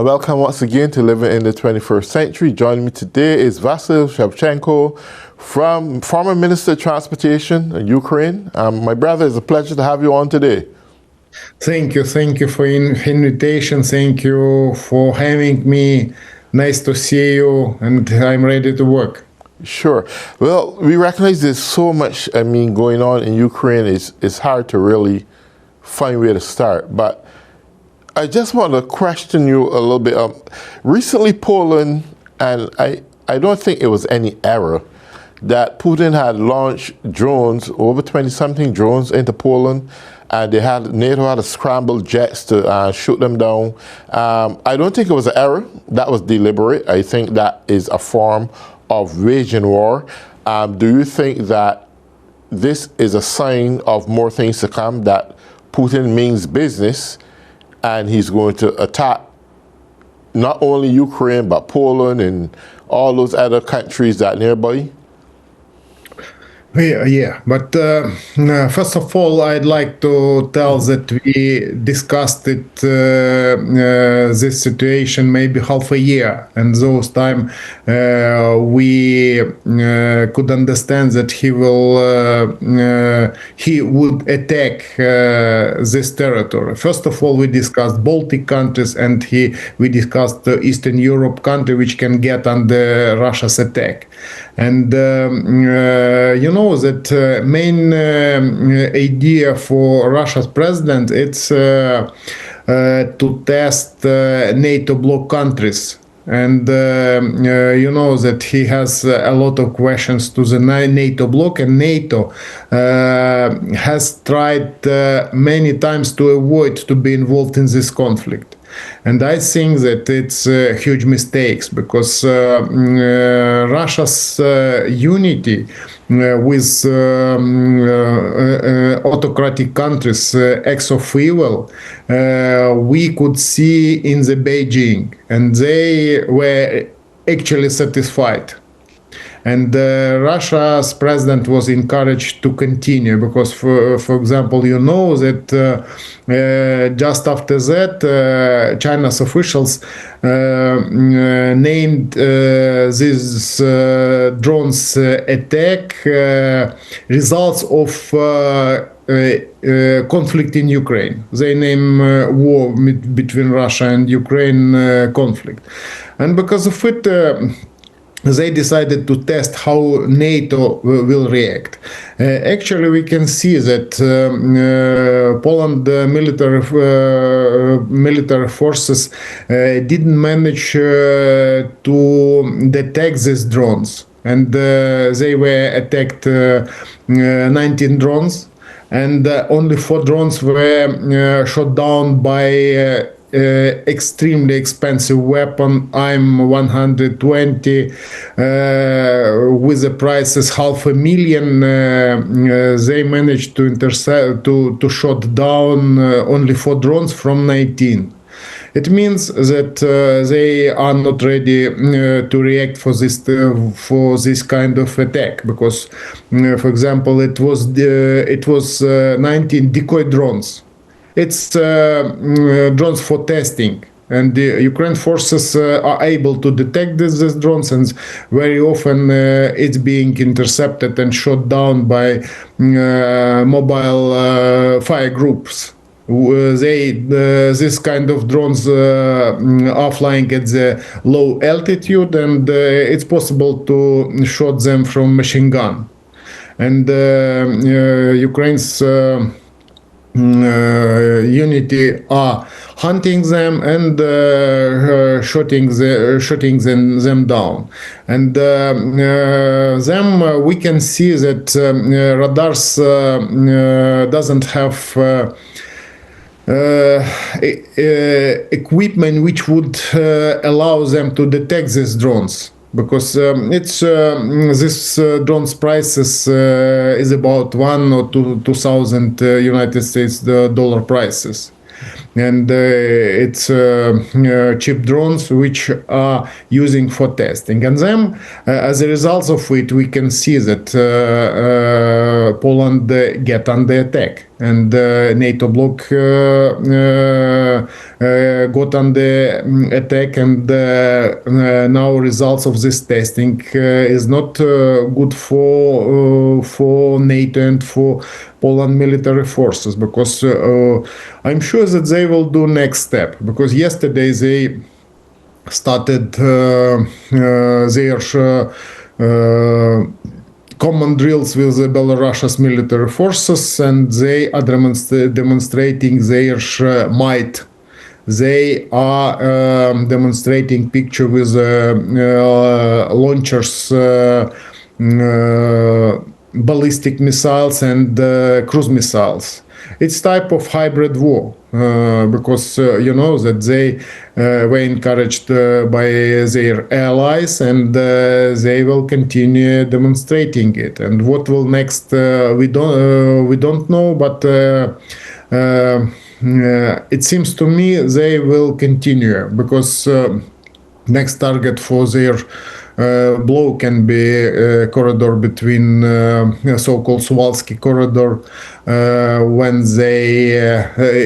Welcome once again to Living in the 21st Century. Joining me today is Vasyl Shevchenko, former Minister of Transportation in Ukraine. My brother, it's a pleasure to have you on today. Thank you for invitation. Thank you for having me. Nice to see you, and I'm ready to work. Sure. Well, we recognize there's so much, going on in Ukraine. It's hard to really find where to start. But I just want to question you a little bit. Recently, Poland, and I don't think it was any error, that Putin had launched drones, over 20-something drones into Poland, and NATO had to scramble jets to shoot them down. I don't think it was an error. That was deliberate. I think that is a form of waging war. Do you think that this is a sign of more things to come, that Putin means business and he's going to attack not only Ukraine, but Poland and all those other countries that are nearby? Yeah, but first of all, I'd like to tell that we discussed it, this situation maybe half a year, and those time we could understand that he would attack this territory. First of all, we discussed Baltic countries, and we discussed Eastern Europe country which can get under Russia's attack. And that main idea for Russia's president, it's to test NATO bloc countries. And that he has a lot of questions to the NATO bloc, and NATO has tried many times to avoid to be involved in this conflict. And I think that it's huge mistakes, because Russia's unity with autocratic countries, acts of evil, we could see in the Beijing, and they were actually satisfied. And Russia's president was encouraged to continue, because, for example, that just after that, China's officials named this drones attack results of conflict in Ukraine. They name war between Russia and Ukraine conflict. And because of it, they decided to test how NATO will react. Actually, we can see that Poland military forces didn't manage to detect these drones, and they were attacked 19 drones, and only 4 drones were shot down by extremely expensive weapon, IM-120, with the prices $500,000. They managed to intercept, to shot down only 4 drones from 19. It means that they are not ready to react for this kind of attack, because, for example, it was 19 decoy drones. It's drones for testing, and the Ukraine forces are able to detect these drones, and very often it's being intercepted and shot down by mobile fire groups. This kind of drones are flying at the low altitude, and it's possible to shoot them from machine gun. And Ukraine's unity are hunting them and shooting them down. And them we can see that radars doesn't have equipment which would allow them to detect these drones, because it's this drones prices is about 1,000 or 2,000 United States dollar prices, and it's cheap drones which are using for testing. And then, as a result of it, we can see that Poland get under attack. and NATO bloc got under attack, and now results of this testing is not good for NATO and for Poland military forces, because I'm sure that they will do next step, because yesterday they started their common drills with the Belarus's military forces, and they are demonstrating their might. They are demonstrating picture with launchers, ballistic missiles and cruise missiles. It's type of hybrid war, because you know that they were encouraged by their allies, and they will continue demonstrating it. And what will next, we don't know, but it seems to me they will continue, because next target for their blow can be corridor between so-called Suwalski corridor, when they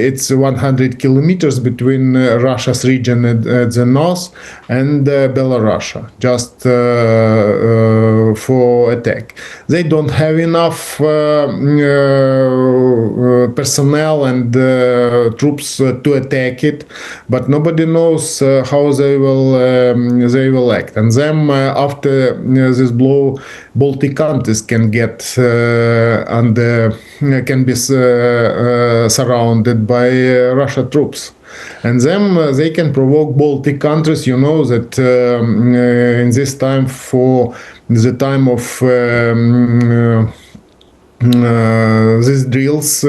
it's 100 kilometers between Russia's region at the north and Belarus, just for attack. They don't have enough personnel and troops to attack it, but nobody knows how they will act. And then after this blow, Baltic countries can get can be surrounded by Russia troops. And then they can provoke Baltic countries. You know that in this time, for the time of these drills,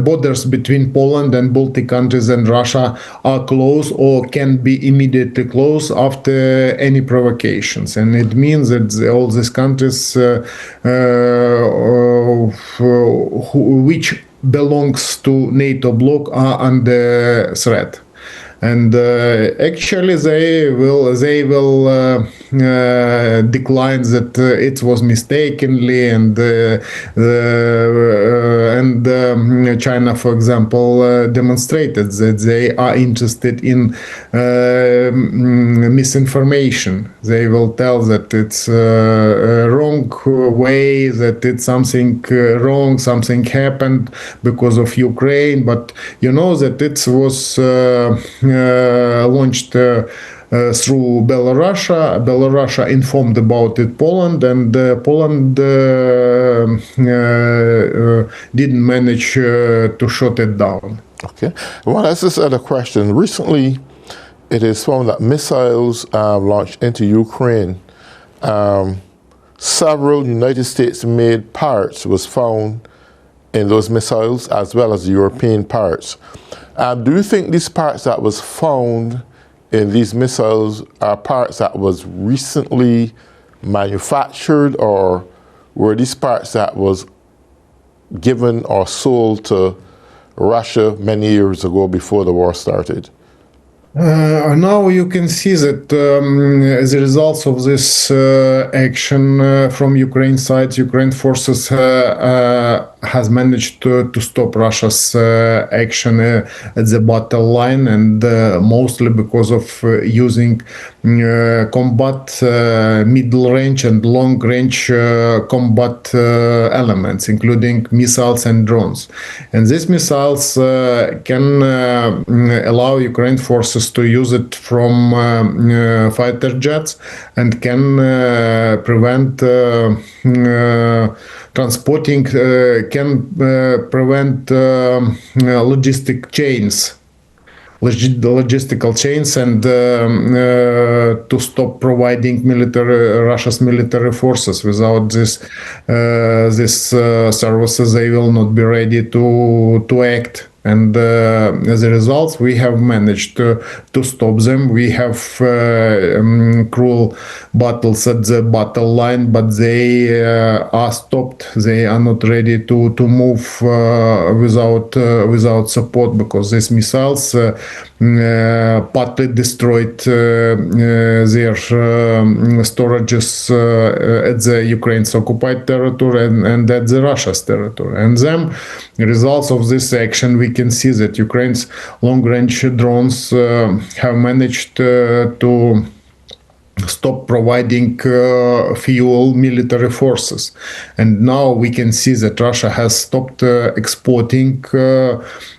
borders between Poland and Baltic countries and Russia are closed, or can be immediately closed after any provocations. And it means that all these countries which belongs to NATO bloc are under threat. And actually they will decline that it was mistakenly, and China, for example, demonstrated that they are interested in misinformation. They will tell that it's a wrong way, that it's something wrong, something happened because of Ukraine, but you know that it was launched through Belarus. Belarus informed about it Poland, and Poland didn't manage to shut it down. Okay. Well, that's this other question. Recently, it is found that missiles launched into Ukraine, several United States-made parts was found in those missiles, as well as the European parts. Do you think these parts that was found in these missiles are parts that was recently manufactured, or were these parts that was given or sold to Russia many years ago before the war started? Now you can see that as a result of this action from Ukraine side, Ukraine forces has managed to stop Russia's action at the battle line, and mostly because of using combat middle range and long range combat elements, including missiles and drones. And these missiles can allow Ukraine forces to use it from fighter jets, and can prevent transporting, can prevent logistical chains, and to stop providing Russia's military forces. Without this services, they will not be ready to act. And as a result, we have managed to stop them. We have cruel battles at the battle line, but they are stopped. They are not ready to move without support, because these missiles partly destroyed their storages at the Ukraine's occupied territory and at the Russia's territory. And then, results of this action, we can see that Ukraine's long-range drones have managed to stop providing fuel military forces, and now we can see that Russia has stopped exporting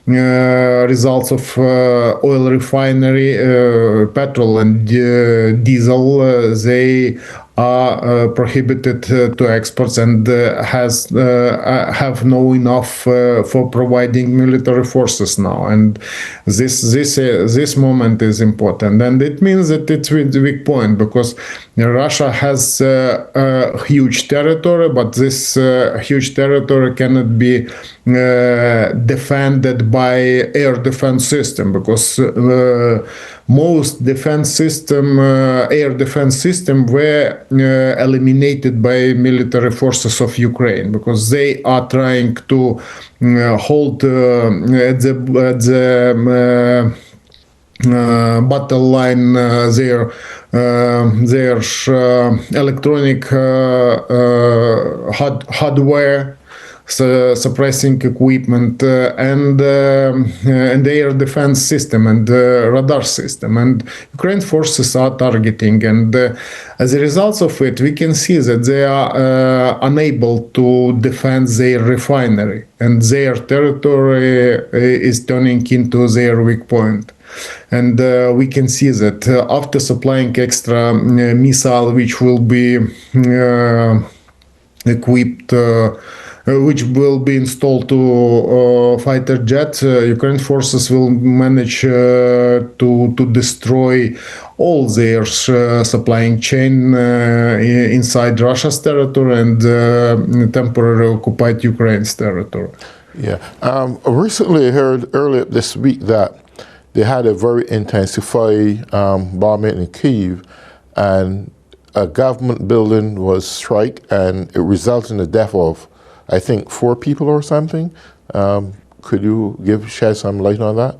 results of oil refinery, petrol and diesel. They are prohibited to exports and have no enough for providing military forces now. And this moment is important, and it means that it's a weak point, because Russia has a huge territory, but this huge territory cannot be defended by air defense system, because most defense system, air defense system, were eliminated by military forces of Ukraine, because they are trying to hold at the battle line their electronic hardware, suppressing equipment, and air defense system and radar system, and Ukraine forces are targeting, and as a result of it, we can see that they are unable to defend their refinery, and their territory is turning into their weak point. And we can see that after supplying extra missile, which will be equipped, which will be installed to fighter jets, Ukraine forces will manage to destroy all their supplying chain inside Russia's territory and temporarily occupied Ukraine's territory. Yeah. Recently, I heard earlier this week that they had a very intensified bombing in Kyiv, and a government building was struck, and it resulted in the death of, I think, 4 people or something. Could you shed some light on that?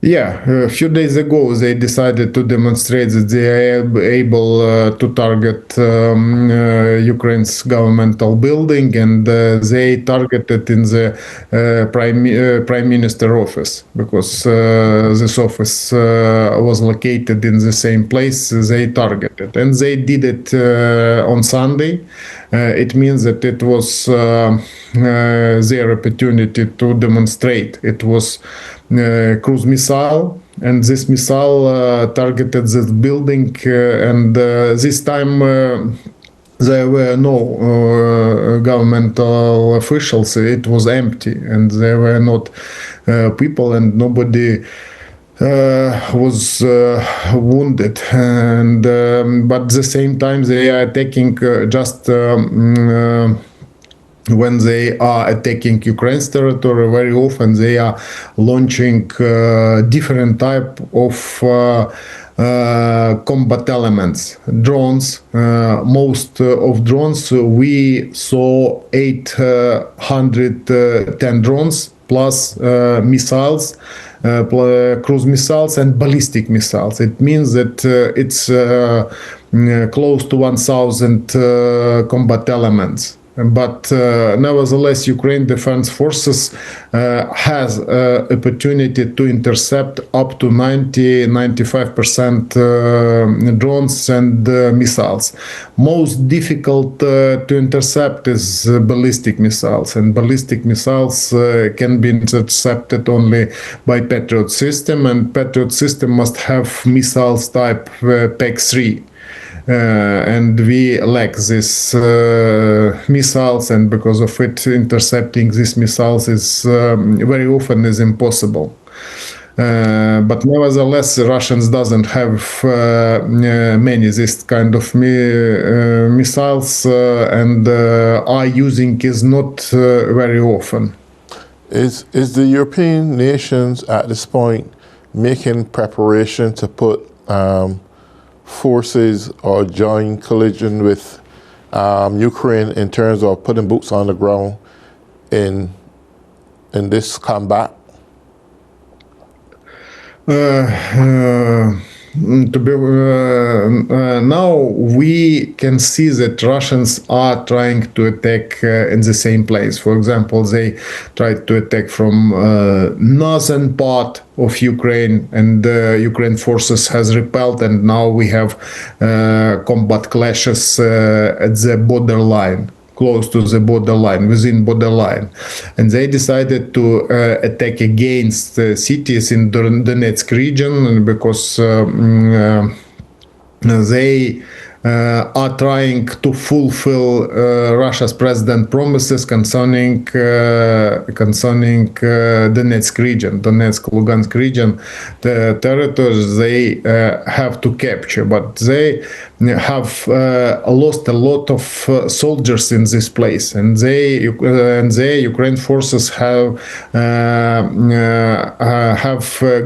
Yeah, a few days ago they decided to demonstrate that they are able to target Ukraine's governmental building, and they targeted in the prime minister office, because this office was located in the same place they targeted, and they did it on Sunday. It means that it was their opportunity to demonstrate. It was cruise missile, and this missile targeted this building, and this time there were no governmental officials. It was empty, and there were not people, and nobody was wounded, and but at the same time they are attacking just when they are attacking Ukraine's territory. Very often they are launching different type of combat elements, drones. Most of drones, we saw 810 drones plus missiles, cruise missiles and ballistic missiles. It means that it's close to 1,000 combat elements. But nevertheless, Ukraine Defense Forces has opportunity to intercept up to 90-95% drones and missiles. Most difficult to intercept is ballistic missiles, and ballistic missiles can be intercepted only by Patriot system, and Patriot system must have missiles type PAC-3. And we lack these missiles, and because of it, intercepting these missiles is very often is impossible. But nevertheless, the Russians doesn't have many this kind of missiles, and are using is not very often. Is the European nations at this point making preparation to put forces or join collision with Ukraine in terms of putting boots on the ground in this combat? Now we can see that Russians are trying to attack in the same place. For example, they tried to attack from northern part of Ukraine, and Ukraine forces has repelled, and now we have combat clashes at the borderline, close to the borderline, within borderline. And they decided to attack against cities in the Donetsk region because they are trying to fulfill Russia's president promises concerning Donetsk region, Donetsk-Lugansk region, the territories they have to capture, but they have lost a lot of soldiers in this place, and Ukraine forces have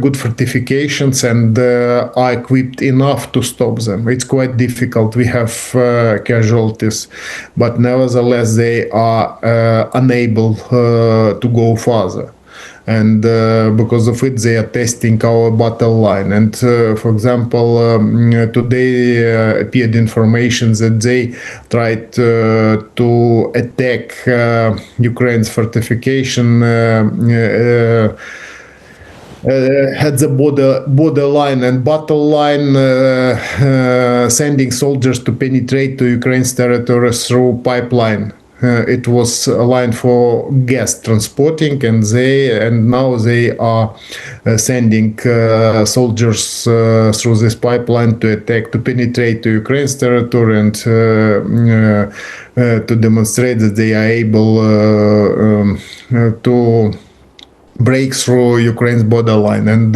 good fortifications and are equipped enough to stop them. It's quite difficult. We have casualties, but nevertheless they are unable to go further. And because of it, they are testing our battle line. And for example, today appeared information that they tried to attack Ukraine's fortification at the borderline and battle line, sending soldiers to penetrate to Ukraine's territory through pipeline. It was a line for gas transporting, and now they are sending soldiers through this pipeline to penetrate to Ukraine's territory, and to demonstrate that they are able to break through Ukraine's borderline, and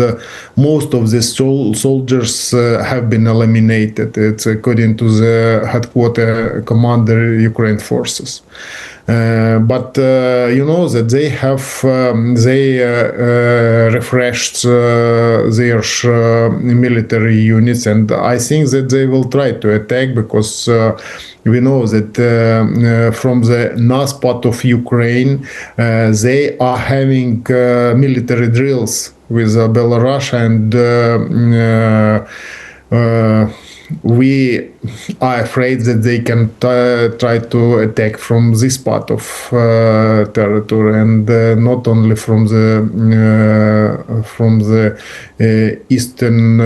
most of the soldiers have been eliminated. It's according to the headquarter commander Ukraine forces. But you know that they have refreshed their military units, and I think that they will try to attack because we know that from the north part of Ukraine they are having military drills with Belarus, and we are afraid that they can try to attack from this part of territory, and not only from the eastern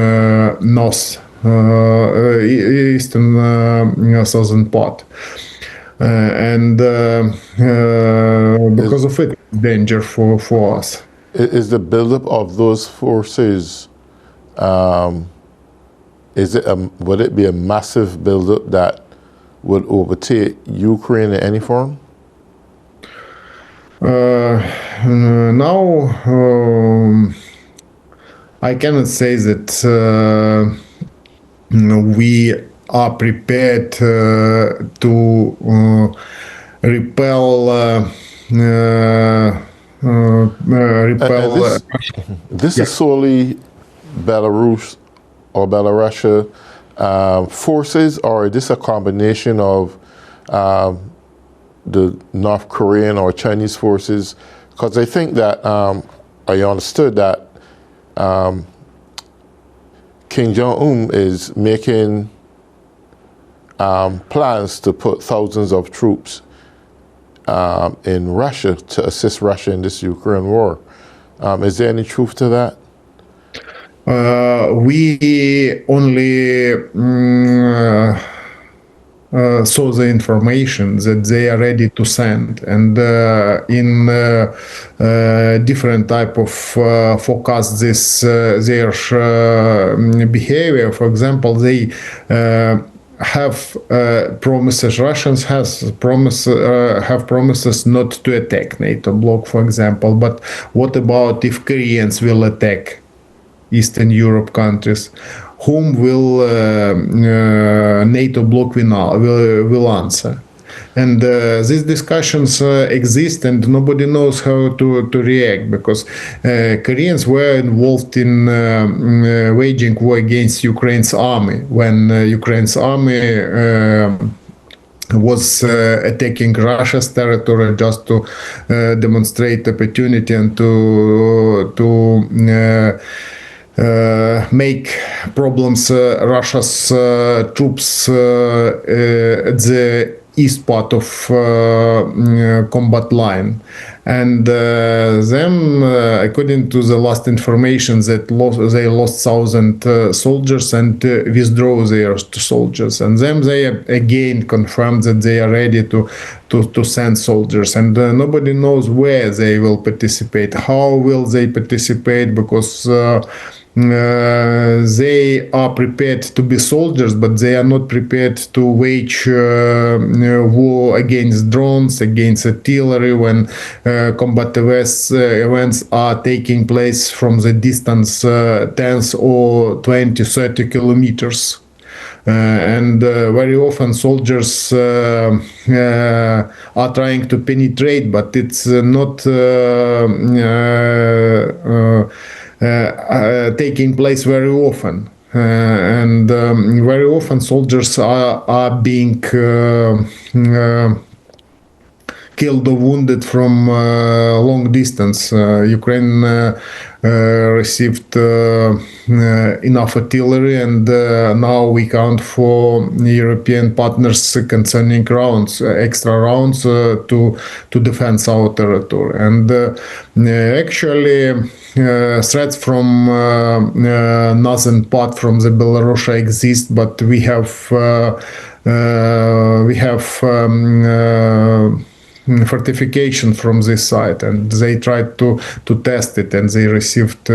north, eastern southern part, and because of it, danger for us. Is the buildup of those forces? Would it be a massive buildup that would overtake Ukraine in any form? Now, I cannot say that we are prepared to repel. This is solely Belarus or Belarusia forces, or is this a combination of the North Korean or Chinese forces? Because I think that I understood that Kim Jong-un is making plans to put thousands of troops in Russia to assist Russia in this Ukraine war. Is there any truth to that? We only saw the information that they are ready to send, and in different type of forecast this their behavior. For example, they have promises. Russians have promises not to attack NATO bloc, for example. But what about if Koreans will attack Eastern Europe countries? Whom will NATO bloc will answer? And these discussions exist, and nobody knows how to react, because Koreans were involved in waging war against Ukraine's army when Ukraine's army was attacking Russia's territory just to demonstrate opportunity and to make problems Russia's troops at the east part of combat line. And them, according to the last information, that they lost 1,000 soldiers and withdraw their soldiers. And then they again confirmed that they are ready to send soldiers. And nobody knows where they will participate, how will they participate, because they are prepared to be soldiers, but they are not prepared to wage war against drones, against artillery, when combat events are taking place from the distance 10 or 20, 30 kilometers. And very often soldiers are trying to penetrate, but it's not taking place very often. And very often soldiers are being killed or wounded from long distance. Ukraine received enough artillery, and now we count for European partners concerning rounds, extra rounds to defend our territory. And actually threats from northern part from the Belarus exist, but we have fortification from this side, and they tried to test it, and they received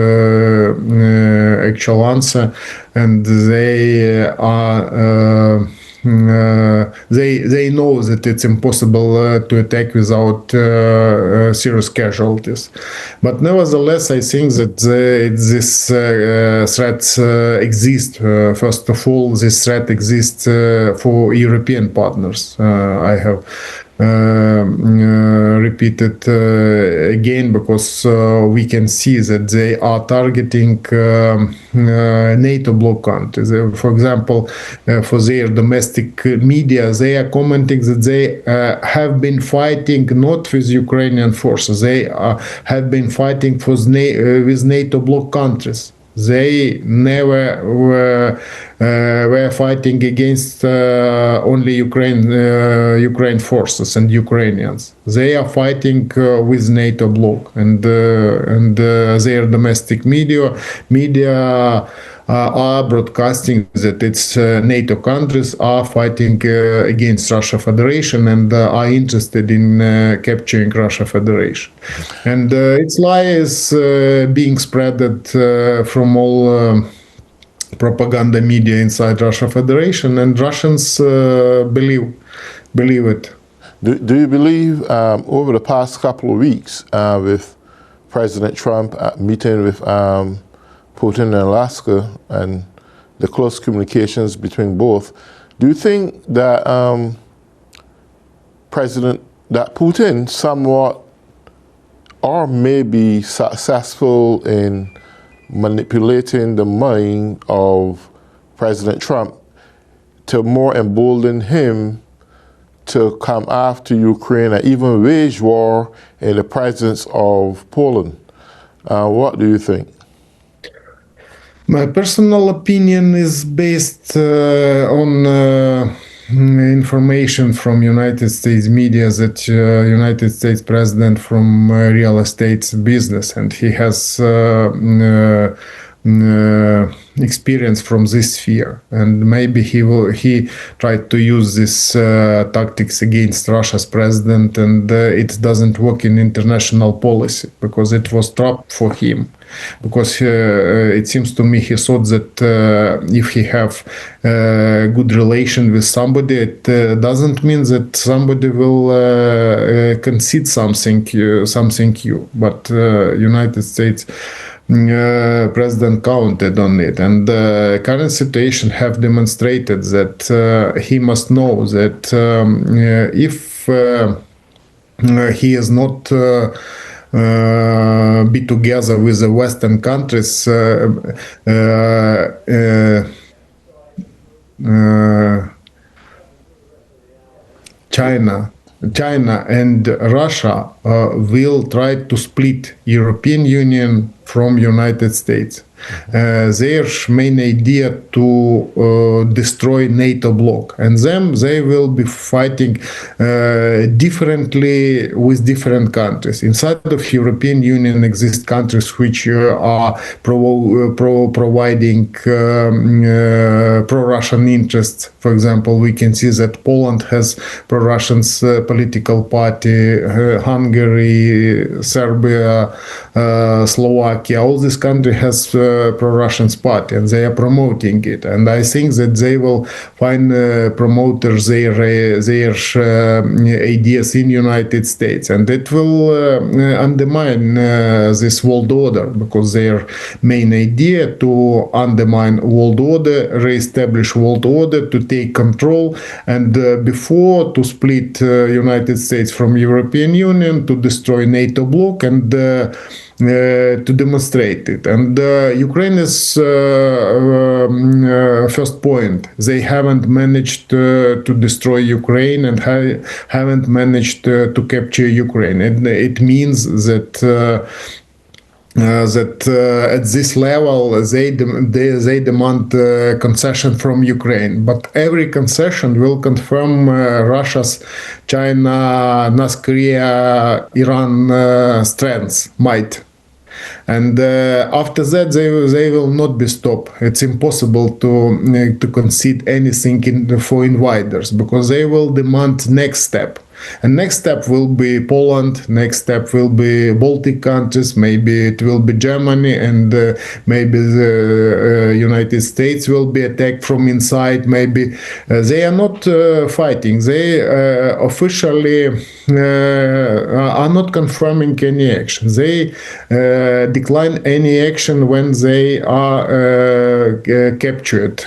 actual answer, and they are they know that it's impossible to attack without serious casualties. But nevertheless, I think that this threats exist. First of all, this threat exists for European partners. I have repeated again, because we can see that they are targeting NATO bloc countries. For example, for their domestic media, they are commenting that they have been fighting not with Ukrainian forces, they have been fighting with NATO bloc countries. They never were fighting against only Ukraine forces and Ukrainians. They are fighting with NATO bloc, and their domestic media are broadcasting that its NATO countries are fighting against Russia Federation and are interested in capturing Russia Federation. And its lie is being spreaded from all propaganda media inside Russia Federation, and Russians believe it. Do you believe over the past couple of weeks with President Trump meeting with Putin in Alaska and the close communications between both, do you think that Putin somewhat or maybe successful in manipulating the mind of President Trump to more embolden him to come after Ukraine and even wage war in the presence of Poland? What do you think? My personal opinion is based on information from United States media that United States president from real estate business, and he has experience from this sphere, and maybe he tried to use this tactics against Russia's president, and it doesn't work in international policy because it was trap for him. Because it seems to me he thought that if he have good relation with somebody, it doesn't mean that somebody will concede something new. But United States president counted on it, and the current situation have demonstrated that he must know that if he is not be together with the Western countries, China and Russia will try to split European Union from United States. Their main idea to destroy NATO bloc, and then they will be fighting differently with different countries. Inside of European Union exist countries which are providing pro-Russian interests. For example, we can see that Poland has pro-Russian political party, Hungary, Serbia, Slovakia. All this country has pro-Russian party, and they are promoting it. And I think that they will find promoters their ideas in United States, and it will undermine this world order, because their main idea to undermine world order, re-establish world order, to take control, and before to split United States from European Union, to destroy NATO bloc, and to demonstrate it. And Ukraine is first point. They haven't managed to destroy Ukraine, and haven't managed to capture Ukraine. And it means that at this level they demand concession from Ukraine, but every concession will confirm Russia's, China, North Korea, Iran strengths, might. And after that, they will not be stopped. It's impossible to concede anything for invaders, because they will demand next step. And next step will be Poland, next step will be Baltic countries, maybe it will be Germany, and maybe the United States will be attacked from inside. Maybe they are not fighting. They officially are not confirming any action. They decline any action when they are captured.